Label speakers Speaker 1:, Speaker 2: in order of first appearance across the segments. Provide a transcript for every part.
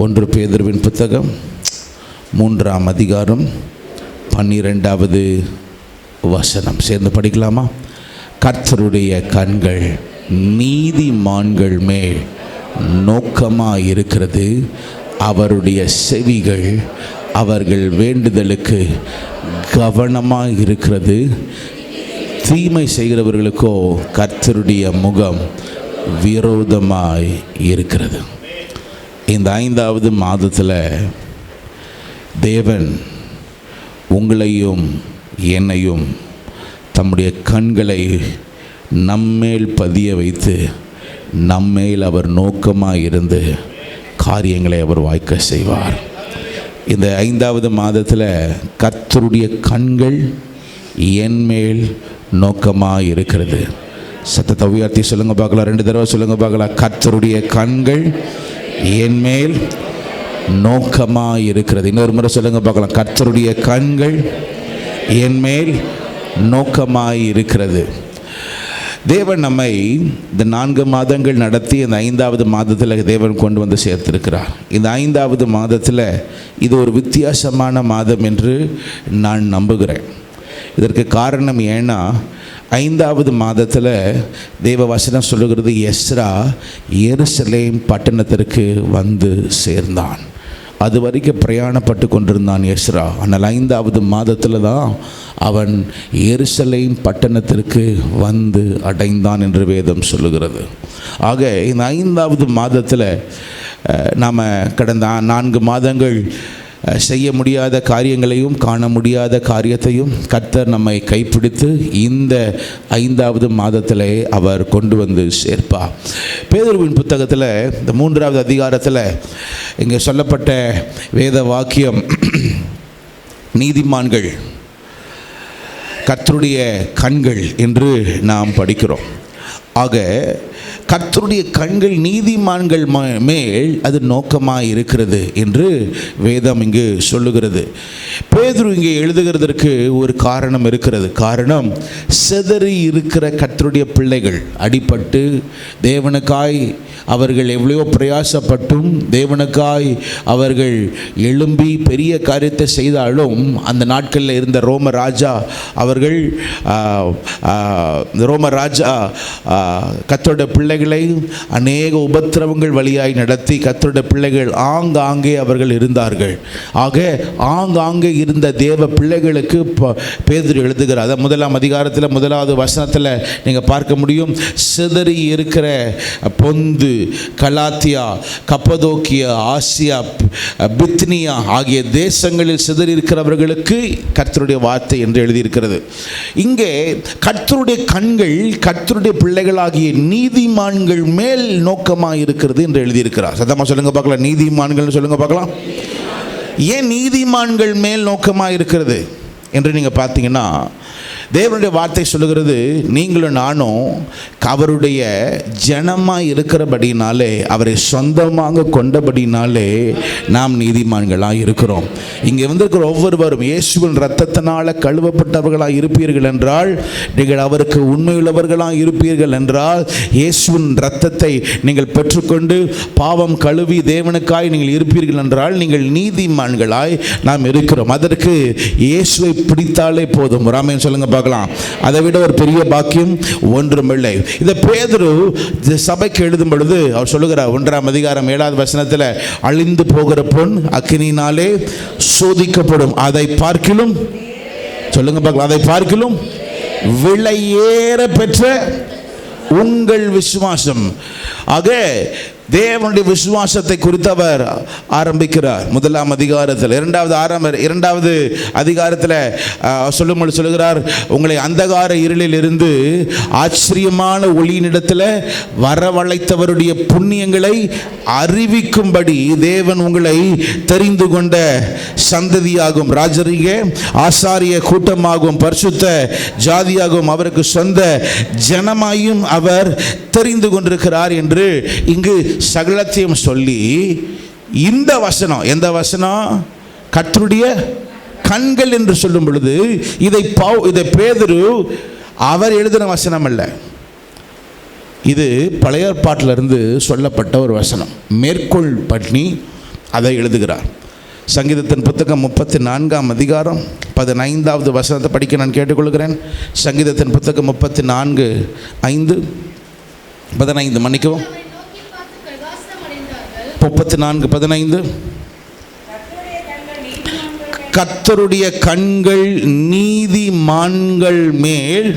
Speaker 1: 1 பேதுருவின் புத்தகம் 3ஆம் அதிகாரம் 12வது வசனம் சேர்ந்து படிக்கலாமா? கர்த்தருடைய கண்கள் நீதிமான்கள் மேல் நோக்கமாக இருக்கிறது, அவருடைய செவிகள் அவர்கள் வேண்டுதலுக்கு கவனமாக இருக்கிறது. தீமை செய்கிறவர்களுக்கோ கர்த்தருடைய முகம் விரோதமாய் இருக்கிறது. இந்த 5வது மாதத்தில் தேவன் உங்களையும் என்னையும் தம்முடைய கண்களை நம்மேல் பதிய வைத்து நம்மேல் அவர் நோக்கமாக இருந்து காரியங்களை அவர் வாய்க்க செய்வார். இந்த 5வது மாதத்தில் கர்த்தருடைய கண்கள் என்மேல் நோக்கமாக இருக்கிறது. சத்தத்தை உயர்த்தி சொல்லுங்க பார்க்கலாம், 2 தடவை சொல்லுங்க பார்க்கலாம். கர்த்தருடைய கண்கள் என்மேல் நோக்கமாக இருக்கிறது. இன்னொரு முறை சொல்லுங்க பார்க்கலாம். கர்த்தருடைய கண்கள் என்மேல் நோக்கமாக இருக்கிறது. தேவன் நம்மை இந்த 4 மாதங்கள் நடத்தி இந்த 5வது மாதத்தில் தேவன் கொண்டு வந்து சேர்த்திருக்கிறார். இந்த 5வது மாதத்தில் இது ஒரு வித்தியாசமான மாதம் என்று நான் நம்புகிறேன். இதற்கு காரணம் ஏன்னா 5வது மாதத்தில் தேவ வசனம் சொல்லுகிறது, எஸ்ரா எருசலேம் பட்டணத்திற்கு வந்து சேர்ந்தான். அது வரைக்கும் பிரயாணப்பட்டு கொண்டிருந்தான் எஸ்ரா. ஆனால் 5வது மாதத்தில் தான் அவன் எருசலேம் பட்டணத்திற்கு வந்து அடைந்தான் என்று வேதம் சொல்லுகிறது. ஆக இந்த 5வது மாதத்தில் நாம் கடந்த 4 மாதங்கள் செய்ய முடியாத காரியங்களையும் காண முடியாத காரியத்தையும் கர்த்தர் நம்மை கைப்பிடித்து இந்த 5வது மாதத்திலே அவர் கொண்டு வந்து சேர்ப்பார். பேதுருவின் புத்தகத்தில் இந்த 3வது அதிகாரத்தில் இங்கே சொல்லப்பட்ட வேத வாக்கியம், நீதிமான்கள் கர்த்தருடைய கண்கள் என்று நாம் படிக்கிறோம். ஆக கர்த்தருடைய கண்கள் நீதிமான்கள் மேல் அது நோக்கமாக இருக்கிறது என்று வேதம் இங்கு சொல்லுகிறது. பேதுரு இங்கே எழுதுகிறதற்கு ஒரு காரணம் இருக்கிறது. காரணம், சிதறி இருக்கிற கர்த்தருடைய பிள்ளைகள் அடிபட்டு தேவனுக்காய் அவர்கள் எவ்வளவோ பிரயாசப்பட்டும் தேவனுக்காய் அவர்கள் எழும்பி பெரிய காரியத்தை செய்தாலும் அந்த நாட்களில் இருந்த ரோம ராஜா அவர்கள் கர்த்தருடைய பிள்ளைகளை அநேக உபத்திரவங்கள் வழியாய் நடத்தி கர்த்தருடைய பிள்ளைகள் ஆங்காங்கே அவர்கள் இருந்தார்கள். ஆக ஆங்காங்கே இருந்த தேவ பிள்ளைகளுக்கு பேதுரு எழுதுகிறார். அதான் 1ஆம் அதிகாரத்தில் 1வது வசனத்தில் நீங்கள் பார்க்க முடியும். சிதறி இருக்கிற பொந்து, கலாத்தியா, கப்பதோக்கியா, ஆசியா, பித்னியா ஆகிய தேசங்களில் சிதறி இருக்கிறவர்களுக்கு கர்த்தருடைய வார்த்தை என்று எழுதியிருக்கிறது. இங்கே கர்த்தருடைய கண்கள் கர்த்தருடைய பிள்ளைகளாகிய நீதிமான்கள் மேல் நோக்கமாக இருக்கிறது என்று எழுதியிருக்கிறார். சத்தமா சொல்லுங்க பார்க்கலாம். நீதிமான்கள் சொல்லுங்க பார்க்கலாம். ஏன் நீதிமான்கள் மேல் நோக்கமாக இருக்கிறது என்று நீங்கள் பார்த்தீங்கன்னா, தேவனுடைய வார்த்தை சொல்லுகிறது, நீங்களும் நானும் அவருடைய ஜனமாக இருக்கிறபடினாலே, அவரை சொந்தமாக கொண்டபடினாலே நாம் நீதிமான்களாக இருக்கிறோம். இங்கே வந்திருக்கிற ஒவ்வொருவரும் இயேசுவின் இரத்தத்தினால கழுவப்பட்டவர்களாக இருப்பீர்கள் என்றால், நீங்கள் அவருக்கு உண்மையுள்ளவர்களாக இருப்பீர்கள் என்றால், இயேசுவின் இரத்தத்தை நீங்கள் பெற்றுக்கொண்டு பாவம் கழுவி தேவனுக்காய் நீங்கள் இருப்பீர்கள் என்றால் நீங்கள் நீதிமான்களாய் நாம் இருக்கிறோம். அதற்கு இயேசுவை பிடித்தாலே போதும். ராமன் சொல்லுங்க பார்க்கலாம். அதை விட ஒரு பெரிய பாக்கியம் ஒன்றுமில்லை. இந்த பேதுரு சபைக்கு எழுதும் பொழுது அவர் சொல்லுகிறார், 1ஆம் அதிகாரம் 7வது வசனத்தில், அழிந்து போகிற பொன் அக்கினியினாலே சோதிக்கப்படும், அதை பார்க்கிலும் சொல்லுங்க பார்க்கலாம், அதை பார்க்கிலும் விலையேற பெற்ற உங்கள் விசுவாசம். ஆக தேவனுடைய விசுவாசத்தை குறித்து அவர் ஆரம்பிக்கிறார் 1ஆம் அதிகாரத்தில். 2வது அதிகாரத்தில் சொல்லும்போது சொல்லுகிறார், உங்களை அந்தகார இருளில் இருந்து ஆச்சரியமான ஒளியினிடத்தில் வரவழைத்தவருடைய புண்ணியங்களை அறிவிக்கும்படி தேவன் உங்களை தெரிந்து கொண்ட சந்ததியாகும், ராஜரீக ஆசாரிய கூட்டமாகும், பரிசுத்த ஜாதியாகும், அவருக்கு சொந்த ஜனமாயும் அவர் தெரிந்து கொண்டிருக்கிறார் என்று இங்கு சகலத்தையும் சொல்லி, இந்த வசனம் எந்த வசனம்? கர்த்தருடைய கண்கள் என்று சொல்லும் பொழுது இதை பேதுரு அவர் எழுதின வசனம் அல்ல. இது பழைய ஏற்பாட்டிலிருந்து சொல்லப்பட்ட ஒரு வசனம். மேற்கோள் பண்ணி அதை எழுதுகிறார். சங்கீதத்தின் புத்தகம் 34ஆம் அதிகாரம் 15வது வசனத்தை படிக்க நான் கேட்டுக்கொள்கிறேன். சங்கீதத்தின் புத்தகம் 34:5-15 மன்னிக்கவும் 34:15 கர்த்தருடைய கண்கள் நீதிமான்கள் மேல்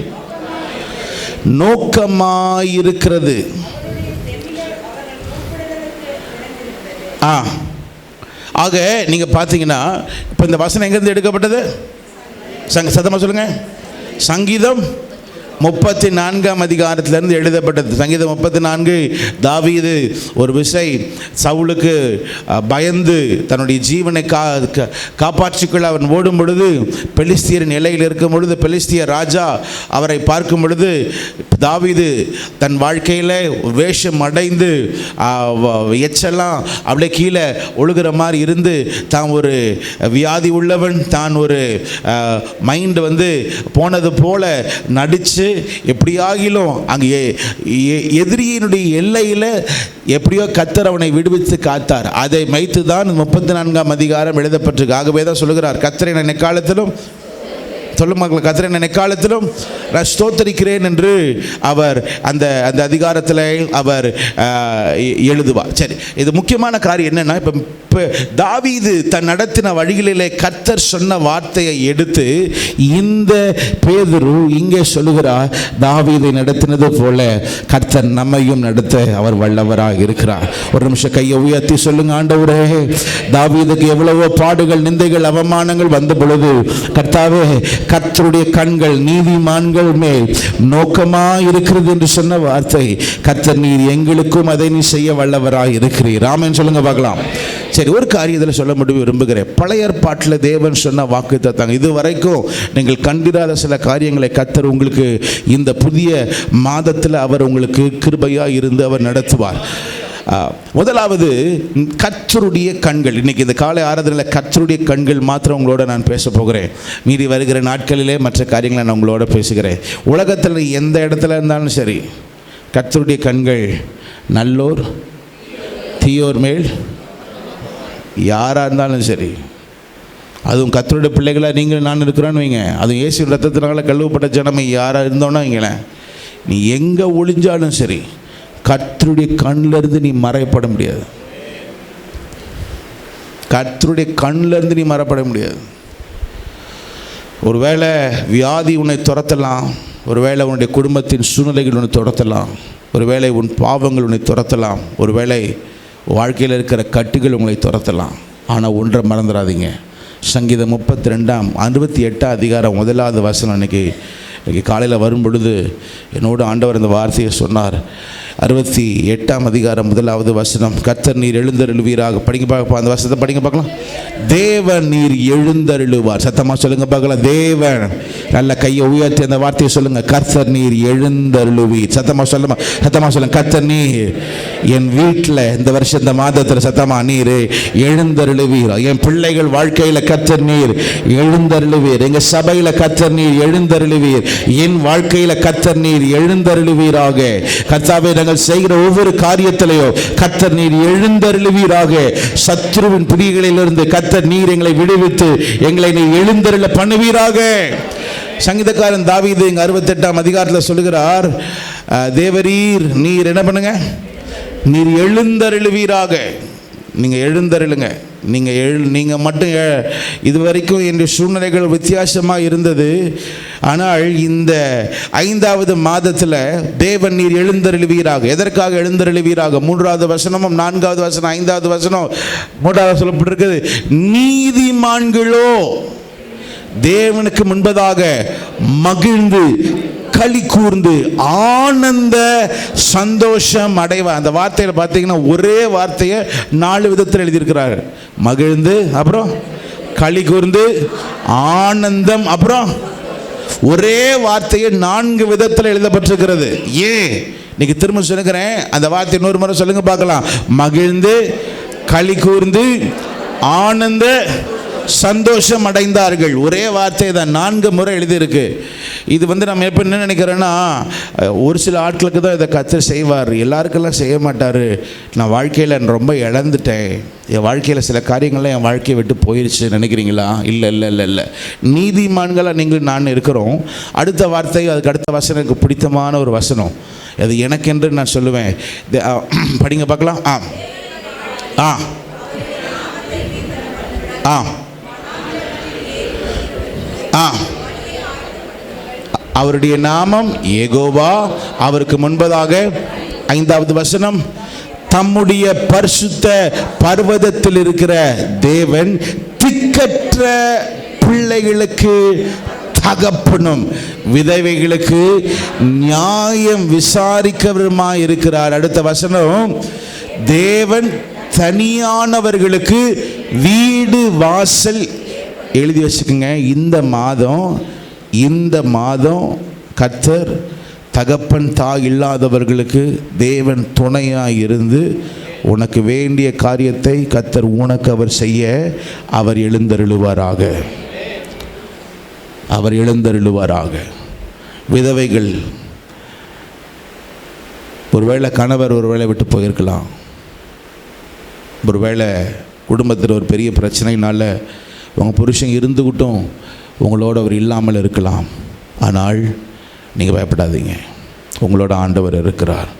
Speaker 1: நோக்கமாயிருக்கிறது. ஆக நீங்கள் பார்த்தீங்கன்னா இப்போ இந்த வசனம் எங்கேருந்து எடுக்கப்பட்டது? சத்தமாக சொல்லுங்கள். சங்கீதம் 34ஆம் அதிகாரத்திலிருந்து எழுதப்பட்டது. சங்கீதம் 34 தாவீது ஒரு விசை சவுலுக்கு பயந்து தன்னுடைய ஜீவனை காப்பாற்றிக்கொள்ள அவன் ஓடும் பொழுது, பெலிஸ்தியரின் நிலையில் இருக்கும் பொழுது, பெலிஸ்திய ராஜா அவரை பார்க்கும் பொழுது தாவீது தன் வாழ்க்கையில் வேஷம் அடைந்து எச்செல்லாம் அப்படியே கீழே ஒழுகிற மாதிரி இருந்து தான் ஒரு வியாதி உள்ளவன், தான் ஒரு மைண்டு போனது போல நடித்து எப்படியாகிலும் அங்கே எதிரியினுடைய எல்லையில் எப்படியோ கர்த்தர் அவனை விடுவித்து காத்தார். அதை வைத்து தான் 34ஆம் அதிகாரம் எழுதப்பட்டிருக்கு. ஆகவே தான் சொல்லுகிறார், கர்த்தரை நான் எக்காலத்திலும் சொல்லும் மக்கள், கர்த்தரை நான் எக்காலத்திலும் நான் ஸ்தோத்தரிக்கிறேன் என்று அவர் அந்த அந்த அதிகாரத்தில் அவர் எழுதுவார். சரி, இது முக்கியமான காரியம் என்னன்னா, இப்போ தாவீது தன் நடத்தின வழிகளிலே கர்த்தர் சொன்ன வார்த்தையை எடுத்து இந்த பேதுரு இங்கே சொல்லுகிறார், தாவீதை நடத்தினது போல கர்த்தர் நம்மையும் நடத்த அவர் வல்லவராக இருக்கிறார். ஒரு நிமிஷம் கையை உயர்த்தி சொல்லுங்க, ஆண்டவரே, தாவீதுக்கு எவ்வளவோ பாடுகள், நிந்தைகள், அவமானங்கள் வந்த பொழுது கர்த்தாவே, கர்த்தருடைய கண்கள் நீதிமான்கள் மேல் நோக்கமா இருக்கிறது என்று சொன்ன வார்த்தை, கர்த்தர் நீர் எங்களுக்கும் அதை நீ செய்ய வல்லவராக இருக்கிறீர். ஆமென் சொல்லுங்க பார்க்கலாம். சரி, ஒரு காரியத்தில் சொல்ல முடிவு விரும்புகிறேன். பழைய ஏற்பாட்டில் தேவன் சொன்ன வாக்குத்தத்தம் இதுவரைக்கும் நீங்கள் கண்டிராத சில காரியங்களை கர்த்தர் உங்களுக்கு இந்த புதிய மாதத்தில் அவர் உங்களுக்கு கிருபையாக இருந்து அவர் நடத்துவார். முதலாவது கர்த்தருடைய கண்கள். இன்றைக்கி இந்த காலை ஆராதனையில் கர்த்தருடைய கண்கள் மாத்திரம் உங்களோட நான் பேச போகிறேன். மீறி வருகிற நாட்களிலே மற்ற காரியங்களை நான் உங்களோட பேசுகிறேன். உலகத்தில் எந்த இடத்துல இருந்தாலும் சரி, கர்த்தருடைய கண்கள் நல்லோர் தீயோர் மேல் யாராக இருந்தாலும் சரி, அதுவும் கர்த்தருடைய பிள்ளைகளாக நீங்கள் நான் இருக்கிறோன்னு வைங்க, அதுவும் இயேசு ரத்தத்தினால கழுவப்பட்ட ஜனமை யாராக இருந்தோன்னா வைங்களேன், நீ எங்கே ஒளிஞ்சாலும் சரி கர்த்தருடைய கண்ணிலிருந்து நீ மறைப்பட முடியாது. கர்த்தருடைய கண்ணிலிருந்து நீ மறைப்பட முடியாது. ஒருவேளை வியாதி உன்னை துரத்தலாம், ஒருவேளை உன்னுடைய குடும்பத்தின் சூழ்நிலைகள் உன்னை துரத்தலாம், ஒருவேளை உன் பாவங்கள் உன்னை துரத்தலாம், ஒருவேளை வாழ்க்கையில் இருக்கிற கட்டுகள் உங்களை துரத்தலாம். ஆனால் ஒன்றை மறந்துடாதீங்க, சங்கீதம் 32:68 அதிகாரம் 1வது வசனம் இன்றைக்கி காலையில் வரும் பொழுது என்னோடு ஆண்டவர் இந்த வார்த்தையை சொன்னார். 68ஆம் அதிகாரம் 1வது வசனம், கர்த்தர் நீர் எழுந்தருளுவீராக. படிங்க பார்க்க, அந்த வசனத்தை படிங்க பார்க்கலாம். தேவன் நீர் எழுந்தருளுவார். சத்தமாக சொல்லுங்க பார்க்கலாம். தேவன், நல்ல கையை உயர்த்தி அந்த வார்த்தையை சொல்லுங்க. கர்த்தர் நீர் எழுந்தருளுவீர். சத்தமாக சொல்லுமா, சத்தமாக சொல்லுங்க. கர்த்தர் நீர் என் வீட்டில் இந்த வருஷம் இந்த மாதத்தில் சத்தமா நீர் எழுந்தருளுவீர். என் பிள்ளைகள் வாழ்க்கையில் கர்த்தர் நீர் எழுந்தருளுவீர். எங்கள் சபையில் கர்த்தர் நீர் எழுந்தருளுவீர். என் வாழ்க்கையில் கர்த்தர் நீர் எழுந்தருளுவீராக. கர்த்தாவே, நாங்கள் செய்கிற ஒவ்வொரு காரியத்திலேயோ கர்த்தர் நீர் எழுந்தருளுவீராக. சத்ருவின் பிடிகளிலிருந்து கர்த்தர் நீர் எங்களை விடுவித்து எங்களை நீர் எழுந்தருள பண்ணுவீராக. சங்கீதக்காரன் தாவீது 68ஆம் அதிகாரத்தில் சொல்லுகிறார், தேவரீர் நீர் என்ன பண்ணுங்க, நீர் எழுந்தருளுவீராக. நீங்கள் எழுந்தருளுங்க. நீங்கள் மட்டும் இதுவரைக்கும் என்னுடைய சூழ்நிலைகள் வித்தியாசமாக இருந்தது. ஆனால் இந்த 5வது மாதத்தில் தேவன் நீர் எழுந்தருளுவீராக. எதற்காக எழுந்தருளுவீராக? 3வது வசனமும் 4வது வசனம் 5வது வசனம் 3வது சொல்லப்பட்டிருக்குது, நீதிமான்களோ தேவனுக்கு முன்பதாக மகிழ்ந்து களி கூர்ந்து ஆனந்த சந்தோஷம் அடைவார். அந்த வார்த்தையில் பார்த்தீங்கன்னா ஒரே வார்த்தையை 4 விதத்தில் எழுதியிருக்கிறார். மகிழ்ந்து, அப்புறம் களி கூர்ந்து, ஆனந்தம், அப்புறம் ஒரே வார்த்தையை 4 விதத்தில் எழுதப்பட்டிருக்கிறது. ஏன் இன்னைக்கு திரும்ப சொல்லுகிறேன், அந்த வார்த்தை இன்னொரு முறை சொல்லுங்க பார்க்கலாம். மகிழ்ந்து, களி கூர்ந்து, ஆனந்த சந்தோஷம் அடைந்தார்கள். ஒரே வார்த்தை தான், 4 முறை எழுதியிருக்கு. இது நம்ம எப்போ என்ன நினைக்கிறேன்னா, ஒரு சில ஆட்களுக்கு தான் இதை கர்த்தர் செய்வார், எல்லாருக்கெல்லாம் செய்ய மாட்டார். நான் வாழ்க்கையில் ரொம்ப இழந்துட்டேன், என் வாழ்க்கையில் சில காரியங்கள்லாம் என் வாழ்க்கையை விட்டு போயிடுச்சு நினைக்கிறீங்களா? இல்லை இல்லை இல்லை இல்லை, நீதிமான்களாக நீங்கள் நான் இருக்கிறோம். அடுத்த வார்த்தை, அதுக்கு அடுத்த வசனம் எனக்கு பிடித்தமான ஒரு வசனம், அது எனக்கென்று நான் சொல்லுவேன். படிங்க பார்க்கலாம். ஆ ஆ ஆ அவருடைய நாமம் யெகோவா, அவருக்கு முன்பதாக 5வது வசனம், தம்முடைய பரிசுத்த பர்வதத்தில் இருக்கிற தேவன் திக்கற்ற பிள்ளைகளுக்கு தகப்பனும் விதவைகளுக்கு நியாயம் விசாரிக்கிறவருமாய் இருக்கிறார். அடுத்த வசனம், தேவன் தனியானவர்களுக்கு வீடு வாசல். எழுதி வச்சுக்கோங்க, இந்த மாதம் கர்த்தர் தகப்பன் தாய் இல்லாதவர்களுக்கு தேவன் துணையாக இருந்து உனக்கு வேண்டிய காரியத்தை கர்த்தர் உனக்கு அவர் செய்ய அவர் எழுந்தருளுவாராக. விதவைகள், ஒருவேளை கணவர் ஒருவேளை விட்டு போயிருக்கலாம், ஒருவேளை குடும்பத்தில் ஒரு பெரிய பிரச்சனைனால உங்கள் புருஷன் இருந்துக்கிட்டும் உங்களோட அவர் இல்லாமல் இருக்கலாம். ஆனால் நீங்கள் பயப்படாதீங்க, உங்களோட ஆண்டவர் இருக்கிறார்.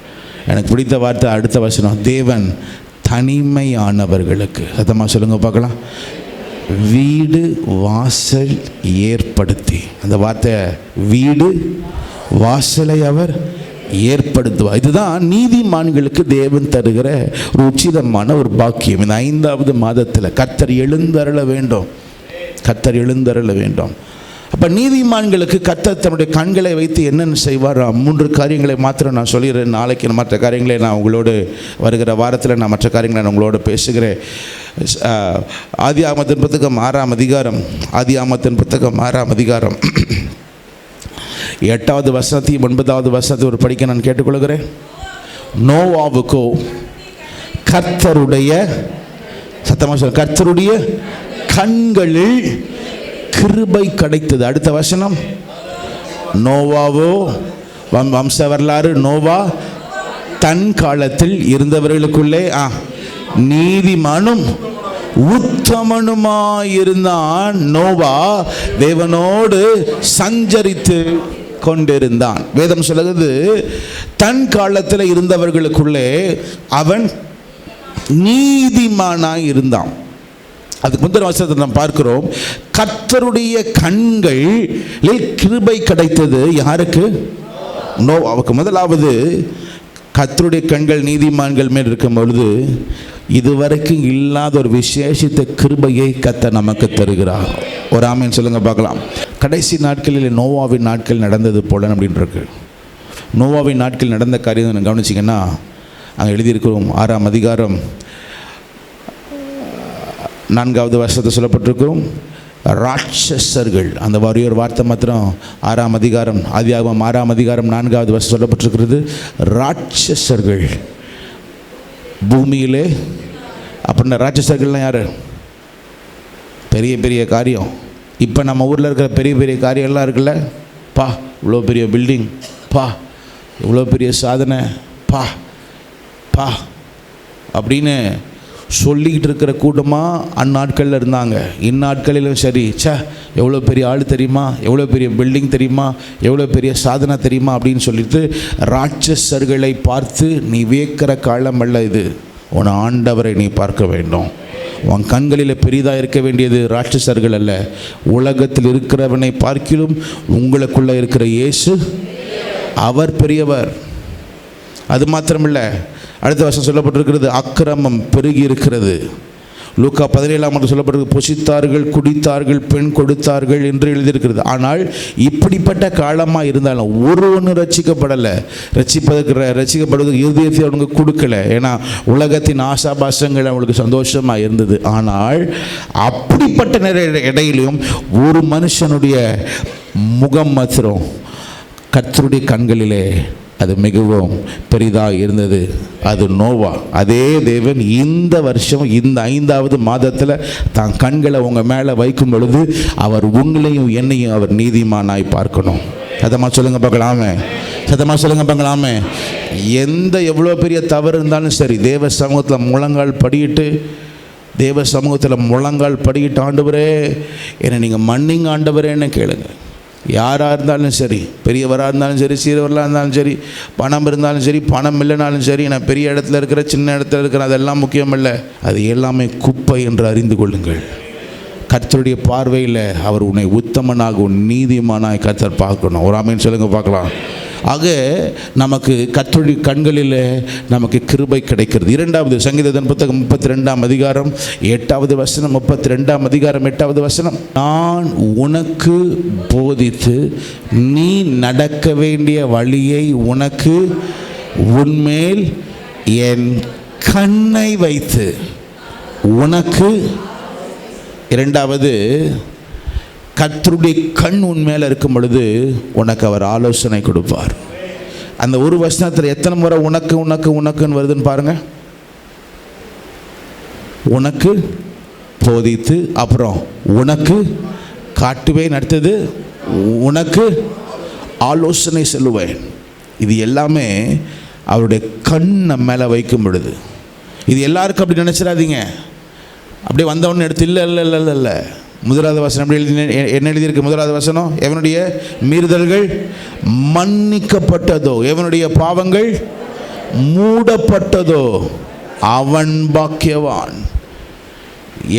Speaker 1: எனக்கு பிடித்த வார்த்தை அடுத்த வசனம், தேவன் தனிமையானவர்களுக்கு, சத்தமாக சொல்லுங்க பார்க்கலாம், வீடு வாசல் ஏற்படுத்தி. அந்த வார்த்தை, வீடு வாசலை அவர் ஏற்படுத்துவார். இதுதான் நீதிமான்களுக்கு தேவன் தருகிற ஒரு உச்சிதமான ஒரு பாக்கியம். இந்த 5வது மாதத்தில் கர்த்தர் எழுந்தருள வேண்டும். அப்போ நீதிமான்களுக்கு கர்த்தர் தன்னுடைய கண்களை வைத்து என்னென்ன செய்வார்? 3 காரியங்களை மாத்திரம் நான் சொல்லிடுறேன். நாளைக்கு மற்ற காரியங்களை நான் உங்களோடு வருகிற வாரத்தில் நான் மற்ற காரியங்களை நான் உங்களோட பேசுகிறேன். ஆதியாகமத்தின் புத்தகம் 6ஆம் அதிகாரம் 8வது வசனத்தையும் 9வது வசனத்தை ஒரு படிக்க நான் கேட்டுக்கொள்கிறேன். நோவாவுக்கோ கர்த்தருடைய, சத்தமாக சொல்ல, கர்த்தருடைய கண்களில் கிருபை கிடைத்தது. அடுத்த வசனம், நோவாவோ, வம்ச வரலாறு, நோவா தன் காலத்தில் இருந்தவர்களுக்குள்ளே நீதிமானும் உத்தமனுமாயிருந்தான். நோவா தேவனோடு சஞ்சரித்து கொண்டிருந்தான். வேதம் சொல்லுகிறது, தன் காலத்தில் இருந்தவர்களுக்குள்ளே அவன் நீதிமானாய் இருந்தான். அதுக்கு முந்தின வசனத்தை நாம் பார்க்கிறோம், கர்த்தருடைய கண்களில் கிருபை கிடைத்தது. யாருக்கு? நோவாவுக்கு. முதலாவது, கர்த்தருடைய கண்கள் நீதிமான்கள் மேல் இருக்கும் பொழுது இதுவரைக்கும் இல்லாத ஒரு விசேஷித்த கிருபையை கர்த்தர் நமக்கு தருகிறார். ஒரு ஆமென் சொல்லுங்க பார்க்கலாம். கடைசி நாட்களில் நோவாவின் நாட்கள் நடந்தது போல அப்படின்னு இருக்கு. நோவாவின் நாட்கள் நடந்த காரியம் கவனிச்சிங்கன்னா, அங்கே எழுதியிருக்கிறோம் 6ஆம் அதிகாரம் 4வது வசனத்தை சொல்லப்பட்டிருக்கும், ராட்சசர்கள். அந்த ஒரு வார்த்தை மாத்திரம் 6ஆம் அதிகாரம், ஆதியாகமம் 6ஆம் அதிகாரம் 4வது வசனம் சொல்லப்பட்டிருக்கிறது. ராட்சசர்கள் பூமியிலே. அப்படின்னா ராட்சசர்கள்லாம் யார்? பெரிய பெரிய காரியம். இப்போ நம்ம ஊரில் இருக்கிற பெரிய பெரிய காரியம்லாம் இருக்குல்ல, பா இவ்வளோ பெரிய பில்டிங், பா இவ்வளோ பெரிய சாதனை, பா பா அப்படின்னு சொல்லிக்கிட்டு இருக்கிற கூட்டமாக அந்நாட்களில் இருந்தாங்க. இந்நாட்களிலும் சரி, எவ்வளோ பெரிய ஆள் தெரியுமா, எவ்வளோ பெரிய பில்டிங் தெரியுமா, எவ்வளோ பெரிய சாதனை தெரியுமா அப்படின்னு சொல்லிட்டு ராட்சசர்களை பார்த்து நீ வியக்கிற காலம் அல்ல இது. உன் ஆண்டவரை நீ பார்க்க வேண்டும். உன் கண்களில் பெரிதாக இருக்க வேண்டியது ராட்சசர்கள் அல்ல, உலகத்தில் இருக்கிறவனை பார்க்கிலும் உங்களுக்குள்ளே இருக்கிற இயேசு அவர் பெரியவர். அது மாத்திரமில்லை, அடுத்த வருஷம் சொல்லப்பட்டிருக்கிறது, அக்கிரமம் பெருகி இருக்கிறது. லூக்கா 17 சொல்லப்பட்டிருக்கு, புசித்தார்கள், குடித்தார்கள், பெண் கொடுத்தார்கள் என்று எழுதியிருக்கிறது. ஆனால் இப்படிப்பட்ட காலமாக இருந்தாலும் ஒருவனும் ரட்சிக்கப்படலை. ரட்சிக்கப்படுவதற்கு இருதயத்தை அவனுக்கு கொடுக்கல. ஏன்னா உலகத்தின் ஆசாபாசங்கள் அவங்களுக்கு சந்தோஷமாக இருந்தது. ஆனால் அப்படிப்பட்ட இடையிலும் ஒரு மனுஷனுடைய முகம் மாத்திரம் கர்த்தருடைய கண்களிலே அது மிகவும் பெரிதாக இருந்தது. அது நோவா. அதே தேவன் இந்த வருஷம் இந்த 5வது மாதத்தில் தான் கண்களை உங்கள் மேலே வைக்கும் பொழுது அவர் உங்களையும் என்னையும் அவர் நீதிமானாய் பார்க்கணும். சத்தமாக சொல்லுங்க பார்க்கலாமே, சத்தமாக சொல்லுங்க பார்க்கலாமே. எவ்வளோ பெரிய தவறு இருந்தாலும் சரி, தேவ சமூகத்தில் முழங்கால் படியிட்டு, தேவ சமூகத்தில் முழங்கால் படிக்கிட்டு, ஆண்டவரே என்னை நீங்கள் மன்னிங்க ஆண்டவரேன்னு கேளுங்க. யாராக இருந்தாலும் சரி, பெரியவராக இருந்தாலும் சரி, சிறியவராக இருந்தாலும் சரி, பணம் இருந்தாலும் சரி, பணம் இல்லைனாலும் சரி, நான் பெரிய இடத்துல இருக்கிற சின்ன இடத்துல இருக்கிற அதெல்லாம் முக்கியம் இல்லை. அது எல்லாமே குப்பை என்று அறிந்து கொள்ளுங்கள். கர்த்தருடைய பார்வையில் அவர் உன்னை உத்தமனாக நீதிமானாய் கர்த்தர் பார்க்கணும். ஒரு ஆமென் சொல்லுங்க பார்க்கலாம். ஆக நமக்கு கர்த்தருடைய கண்களில் நமக்கு கிருபை கிடைக்கிறது. 2வது சங்கீதத்தின் புத்தகம் 32ஆம் அதிகாரம் 8வது வசனம். 32ஆம் அதிகாரம் 8வது வசனம். நான் உனக்கு போதித்து நீ நடக்க வேண்டிய வழியை உனக்கு உன்மேல் என் கண்ணை வைத்து உனக்கு. 2வது, கர்த்தருடைய கண் உன் மேலே இருக்கும் பொழுது உனக்கு அவர் ஆலோசனை கொடுப்பார். அந்த ஒரு வசனத்தில் எத்தனை முறை உனக்கு உனக்கு உனக்குன்னு வருதுன்னு பாருங்க. உனக்கு போதித்து, அப்புறம் உனக்கு காட்டுவேன், அடுத்தது உனக்கு ஆலோசனை சொல்லுவேன். இது எல்லாமே அவருடைய கண் நம்ம மேலே வைக்கும் பொழுது. இது எல்லாருக்கும் அப்படி நினச்சிடாதீங்க. அப்படியே வந்தவொன்னு எடுத்து இல்லை இல்லை இல்லை இல்லை இல்லை. 1வது வசனம் எப்படி என்ன எழுதியிருக்கு? 1வது வசனம், எவனுடைய மீறுதல்கள் மன்னிக்கப்பட்டதோ, எவனுடைய பாவங்கள் மூடப்பட்டதோ அவன் பாக்கியவான்.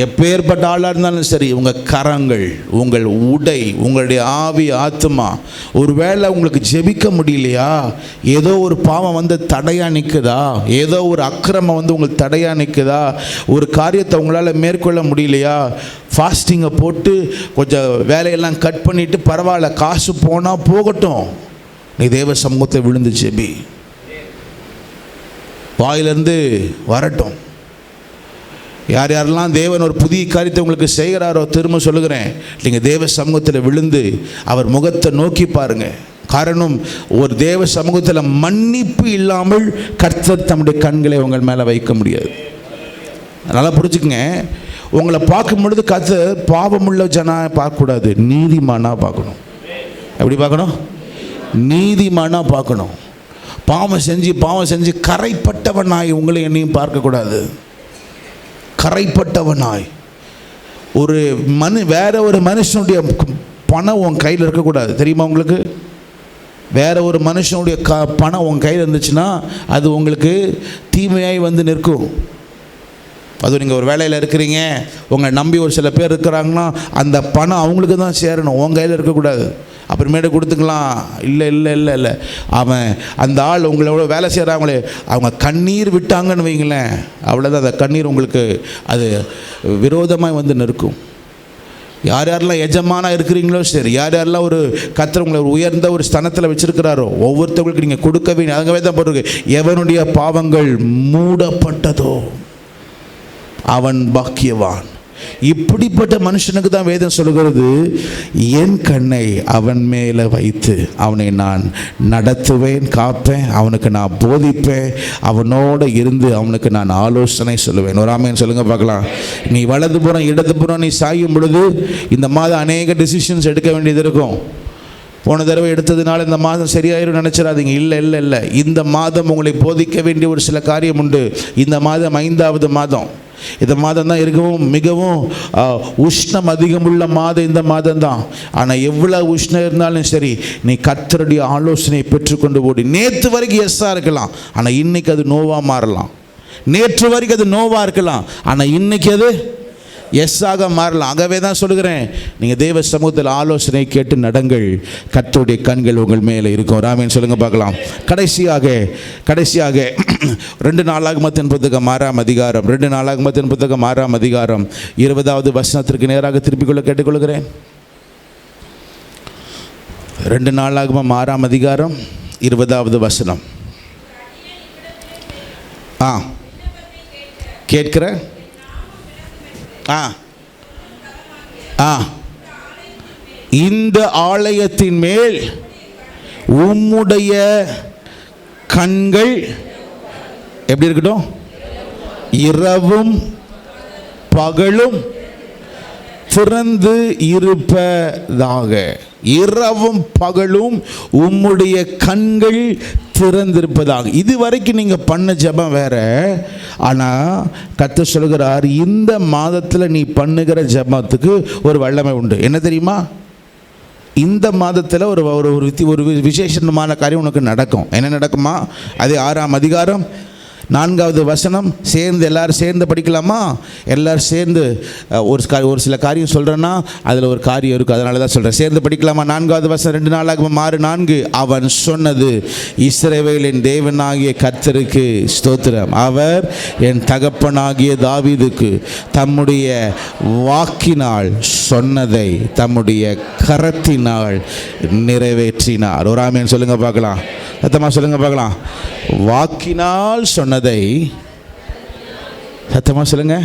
Speaker 1: எப்பேற்பட்ட ஆளாக இருந்தாலும் சரி, உங்கள் கரங்கள், உங்கள் உடை, உங்களுடைய ஆவி, ஆத்மா, ஒருவேளை உங்களுக்கு ஜெபிக்க முடியலையா, ஏதோ ஒரு பாவம் வந்து தடையாக நிற்குதா, ஏதோ ஒரு அக்கிரமம் வந்து உங்களுக்கு தடையாக நிற்குதா, ஒரு காரியத்தை உங்களால் மேற்கொள்ள முடியலையா, ஃபாஸ்டிங்கை போட்டு கொஞ்சம் வேலையெல்லாம் கட் பண்ணிவிட்டு பரவாயில்ல, காசு போனால் போகட்டும், நீ தேவ சமூகத்தை விழுந்து ஜெபி, வாயிலிருந்து வரட்டும். யார் யாரெல்லாம் தேவன் ஒரு புதிய காரியத்தை உங்களுக்கு செய்கிறாரோ, திரும்ப சொல்லுகிறேன், நீங்கள் தேவ சமூகத்தில் விழுந்து அவர் முகத்தை நோக்கி பாருங்கள். காரணம், ஒரு தேவ சமூகத்தில் மன்னிப்பு இல்லாமல் கர்த்தர் தம்முடைய கண்களை உங்கள் மேலே வைக்க முடியாது. அதனால் புரிஞ்சுக்குங்க, உங்களை பார்க்கும் பொழுது கர்த்தர் பாவமுள்ள ஜனா பார்க்கக்கூடாது, நீதிமானாக பார்க்கணும். எப்படி பார்க்கணும்? நீதிமானாக பார்க்கணும். பாவம் செஞ்சு கரைப்பட்டவனாய் உங்களை என்னையும் பார்க்கக்கூடாது. கரைப்பட்டவனாய் வேற ஒரு மனுஷனுடைய பணம் உன் கையில் இருக்கக்கூடாது. தெரியுமா உங்களுக்கு? வேற ஒரு மனுஷனுடைய பணம் உன் கையில் இருந்துச்சுன்னா அது உங்களுக்கு தீமையாய் வந்து நிற்கும். அதுவும் நீங்கள் ஒரு வேலையில் இருக்கிறீங்க, உங்களை நம்பி ஒரு சில பேர் இருக்கிறாங்கன்னா அந்த பணம் அவங்களுக்கு தான் சேரணும், உன் கையில் இருக்கக்கூடாது. அப்புறமேட்டு கொடுத்துக்கலாம். இல்லை இல்லை இல்லை இல்லை, அவன் அந்த ஆள் உங்களோட வேலை செய்கிறாங்களே, அவங்க கண்ணீர் விட்டாங்கன்னு வைங்களேன், அவ்வளோதான், அந்த கண்ணீர் உங்களுக்கு அது விரோதமாக வந்து நிற்கும். யார் யாரெல்லாம் எஜமானா இருக்கிறீங்களோ சரி, யார் யாரெல்லாம் ஒரு கர்த்தர் உங்களை உயர்ந்த ஒரு ஸ்தானத்தில் வச்சுருக்கிறாரோ, ஒவ்வொருத்தவங்களுக்கு நீங்கள் கொடுக்க வேண்டிய, அதுவே தான் போட்டிருக்கு, எவனுடைய பாவங்கள் மூடப்பட்டதோ அவன் பாக்கியவான். இப்படிப்பட்ட மனுஷனுக்கு தான் வேதம் சொல்கிறது, என் கண்ணை அவன் மேலே வைத்து அவனை நான் நடத்துவேன், காப்பேன், அவனுக்கு நான் போதிப்பேன், அவனோடு இருந்து அவனுக்கு நான் ஆலோசனை சொல்லுவேன். ஒரு ஆமென் சொல்லுங்க பார்க்கலாம். நீ வலதுபுறம் இடதுபுறம் நீ சாயும் பொழுது இந்த மாதம் அநேக டிசிஷன்ஸ் எடுக்க வேண்டியது இருக்கும். போன தடவை எடுத்ததுனால இந்த மாதம் சரியாயிரும் நினச்சிடாதீங்க. இல்லை இல்லை இல்லை, இந்த மாதம் உங்களை போதிக்க வேண்டிய ஒரு சில காரியம் உண்டு. இந்த மாதம் 5வது மாதம். இந்த மாதம் தான் இருக்கவும் மிகவும் உஷ்ணம் அதிகமுள்ள மாதம் இந்த மாதம் தான். ஆனால் எவ்வளோ உஷ்ணம் இருந்தாலும் சரி, நீ கர்த்தருடைய ஆலோசனையை பெற்றுக்கொண்டு ஓடி. நேற்று வரைக்கும் எஸ்ஸாக இருக்கலாம், ஆனால் இன்னைக்கு அது நோவாக மாறலாம். நேற்று வரைக்கும் அது நோவாக இருக்கலாம், ஆனால் இன்னைக்கு அது எஸ்ஸாக மாறலாம். ஆகவே தான் சொல்லுகிறேன், நீங்கள் தேவ சமூகத்தில் ஆலோசனை கேட்டு நடங்கள், கர்த்தருடைய கண்கள் உங்கள் மேலே இருக்கும். ராமேன் சொல்லுங்க பார்க்கலாம். கடைசியாக 2 நாளாகமத்தின் புத்தகம் 6ஆம் அதிகாரம், 2 நாளாகமத்தின் புத்தகம் 6ஆம் அதிகாரம் 20வது வசனத்திற்கு நேராக திருப்பிக்கொள்ள கேட்டுக்கொள்கிறேன். 2 நாளாகமம் 6ஆம் அதிகாரம் 20வது வசனம். கேட்கிறேன். இந்த ஆலயத்தின் மேல் உம்முடைய கண்கள் எப்படி இருக்கட்டும்? இரவும் பகலும் திறந்து இருப்பதாக. இரவும் பகலும் உம்முடைய கண்கள் திறந்திருப்பதாக. இதுவரைக்கும் நீங்க பண்ண ஜெபம் வேற. ஆனா கர்த்தர் சொல்கிறார், இந்த மாதத்துல நீ பண்ணுகிற ஜெபத்துக்கு ஒரு வல்லமை உண்டு. என்ன தெரியுமா? இந்த மாதத்தில் ஒரு விசேஷமான காரியம் உனக்கு நடக்கும். என்ன நடக்குமா? அது 6ஆம் அதிகாரம் 4வது வசனம். எல்லாரும் சேர்ந்து படிக்கலாமா? எல்லாரும் சேர்ந்து ஒரு சில காரியம் சொல்கிறேன்னா அதில் ஒரு காரியம் இருக்குது, அதனால தான் சொல்கிறேன். சேர்ந்து படிக்கலாமா? 4வது வசனம் 2 நாளாகமம் 6:4. அவன் சொன்னது, இஸ்ரவேலின் தேவனாகிய கர்த்தருக்கு ஸ்தோத்திரம். அவர் என் தகப்பனாகிய தாவீதுக்கு தம்முடைய வாக்கினால் சொன்னதை தம்முடைய கரத்தினால் நிறைவேற்றினார். ஒரு ஆமென் சொல்லுங்க பார்க்கலாம். சத்தமாக சொல்லுங்க பார்க்கலாம். வாக்கினால் சொன்னதை சத்தமாக சொல்லுங்க,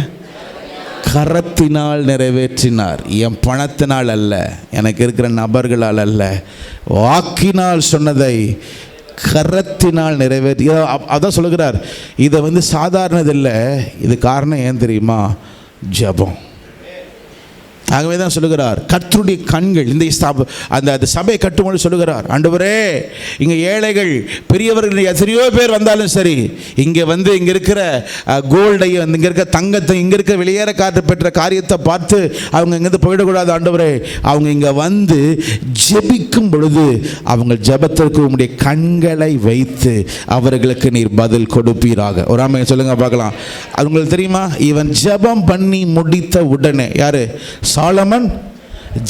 Speaker 1: கரத்தினால் நிறைவேற்றினார். என் பணத்தினால் அல்ல, எனக்கு இருக்கிற நபர்களால் அல்ல, வாக்கினால் சொன்னதை கரத்தினால் நிறைவேற்றி. அதான் சொல்லுகிறார். இதை சாதாரணதில்லை. இது காரணம் ஏன் தெரியுமா? ஜெபம். ஆகவே தான் சொல்லுகிறார், கர்த்தருடைய கண்கள். இந்த அந்த சபை கட்டும்போது சொல்லுகிறார், ஆண்டவரே இங்கே ஏழைகள் பெரியவர்கள் எத்தனையோ பேர் வந்தாலும் சரி, இங்கே இங்கே இருக்கிற கோல்டையும் இங்கே இருக்கிற தங்கத்தை இங்கே இருக்கிற வெளியேற காற்று பெற்ற காரியத்தை பார்த்து அவங்க இங்கேருந்து போயிடக்கூடாது. ஆண்டவரே அவங்க இங்கே ஜெபிக்கும் பொழுது அவங்க ஜெபத்திற்கு உங்களுடைய கண்களை வைத்து அவர்களுக்கு நீர் பதில் கொடுப்பீராக. ஒரு ஆமென் சொல்லுங்க பார்க்கலாம். அது உங்களுக்கு தெரியுமா? இவன் ஜெபம் பண்ணி முடித்த உடனே, யாரு? சாலமன்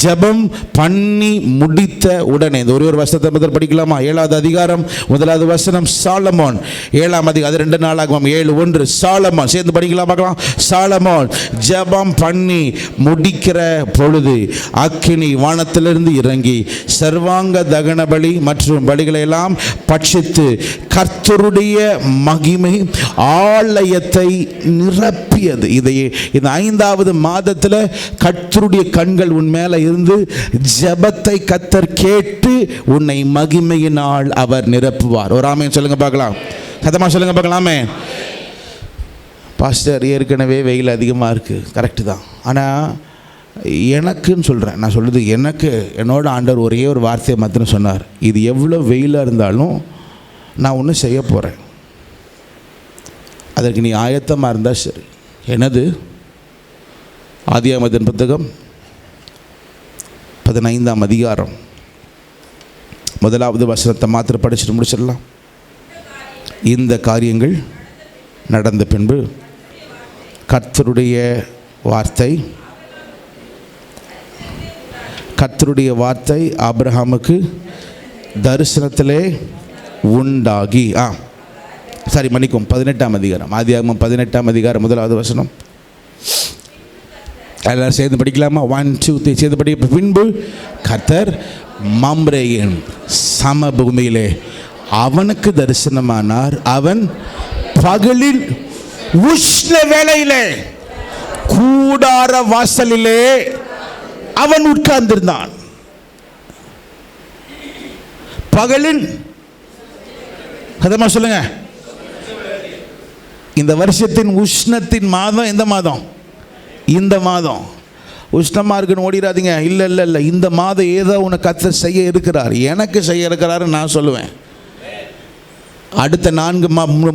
Speaker 1: ஜெபம் பண்ணி முடித்த உடனே. இந்த ஒரு வசனத்தை முதல் படிக்கலாமா? 7வது அதிகாரம் 1வது வசனம். சாலமோன் 7ஆம் அதிகாரம், அது 2 நாளாகமம் 7:1. சாலமோன் சேர்ந்து படிக்கலாம் பார்க்கலாம். சாலமோன் ஜெபம் பண்ணி முடிக்கிற பொழுது அக்கினி வானத்திலிருந்து இறங்கி சர்வாங்க தகன பலி மற்றும் பலிகளை எல்லாம் பட்சித்து கர்த்தருடைய மகிமை ஆலயத்தை நிரப்பியது. இந்த 5வது மாதத்தில் கர்த்தருடைய கண்கள் உன்மேல் இருந்து ஜெபத்தை கர்த்தர் கேட்டு உன்னை மகிமையினால் அவர் நிரப்புவார். ஒரு ஆமென் சொல்லுங்க பார்க்கலாம். சத்தமா சொல்லுங்க பார்க்கலாம். ஆமென். பாஸ்டர், ஏற்கனவே வெயில் அதிகமாக இருக்குது. கரெக்டு தான். ஆனால் எனக்குன்னு சொல்கிறேன், நான் சொல்கிறது எனக்கு, என்னோட ஆண்டவர் ஒரே ஒரு வார்த்தையை மாத்திரம் சொன்னார். இது எவ்வளோ வெயிலாக இருந்தாலும் நான் ஒன்று செய்ய போகிறேன், அதற்கு நீ ஆயத்தமாக இருந்தால் சரி. என்னது? ஆதியாகமத்தின் புத்தகம் 15ஆம் அதிகாரம் 1வது வசனத்தை மாத்திரம் படிச்சுட்டு முடிச்சிடலாம். இந்த காரியங்கள் நடந்த பின்பு கர்த்தருடைய வார்த்தை ஆபிரகாமுக்கு தரிசனத்திலே உண்டாகி, மன்னிக்கும் 18ஆம் அதிகாரம், ஆதியாகமம் 18ஆம் அதிகாரம் 1வது வசனம். எல்லாரும் சேர்ந்து படிக்கலாமா? 1 2 3 சேர்ந்து படிக்க. பின்பு கர்த்தர் மம்ரேயின் சமபூமியிலே அவனுக்கு தரிசனமானார். அவன் பகலில் உஷ்ண வேளையிலே கூடார வாசலிலே அவன் உட்கார்ந்திருந்தான். பகலில், அதமா சொல்லுங்க, இந்த வருஷத்தின் உஷ்ணத்தின் மாதம் எந்த மாதம்? இந்த மாதம். உஷ்ணமாக இருக்குன்னு ஓடிடாதீங்க. இல்லை, இந்த மாதம் ஏதோ உனக்கு கர்த்தர் செய்ய இருக்கிறார், எனக்கு செய்ய இருக்கிறாருன்னு நான் சொல்லுவேன். அடுத்த 4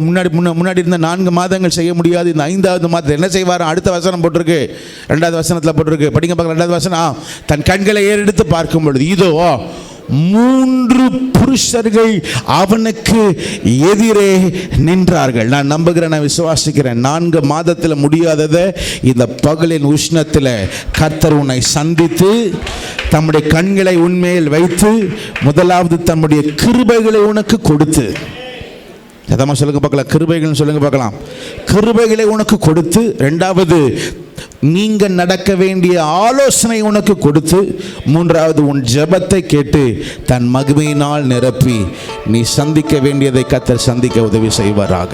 Speaker 1: முன்னாடி இருந்த 4 மாதங்கள் செய்ய முடியாது. இந்த 5வது மாதம் என்ன செய்வார்? அடுத்த வசனம் போட்டிருக்கு, 2வது வசனத்தில் போட்டிருக்கு. படிங்க பார்க்கலாம். 2வது வசனம். தன் கண்களை ஏறெடுத்து பார்க்கும் பொழுது இதோ 3 புருஷர்கள் அவனுக்கு எதிரே நின்றார்கள். நான் நம்புகிறேன், நான் விசுவாசிக்கிறேன், 4 மாதத்தில் முடியாததை இந்த பகலின் உஷ்ணத்தில் கர்த்தர் உன்னை சந்தித்து தம்முடைய கண்களை உன்மேல் வைத்து முதலாவது தம்முடைய கிருபைகளை உனக்கு கொடுத்து, சொல்லுங்க பார்க்கலாம், கிருபைகள் சொல்லுங்க பார்க்கலாம், கிருபைகளை உனக்கு கொடுத்து, 2வது நீங்க நடக்க வேண்டிய ஆலோசனை உனக்கு கொடுத்து, 3வது உன் ஜெபத்தை கேட்டு தன் மகிமையினால் நிரப்பி நீ சந்திக்க வேண்டியதை கர்த்தர் சந்திக்க உதவி செய்வாராக.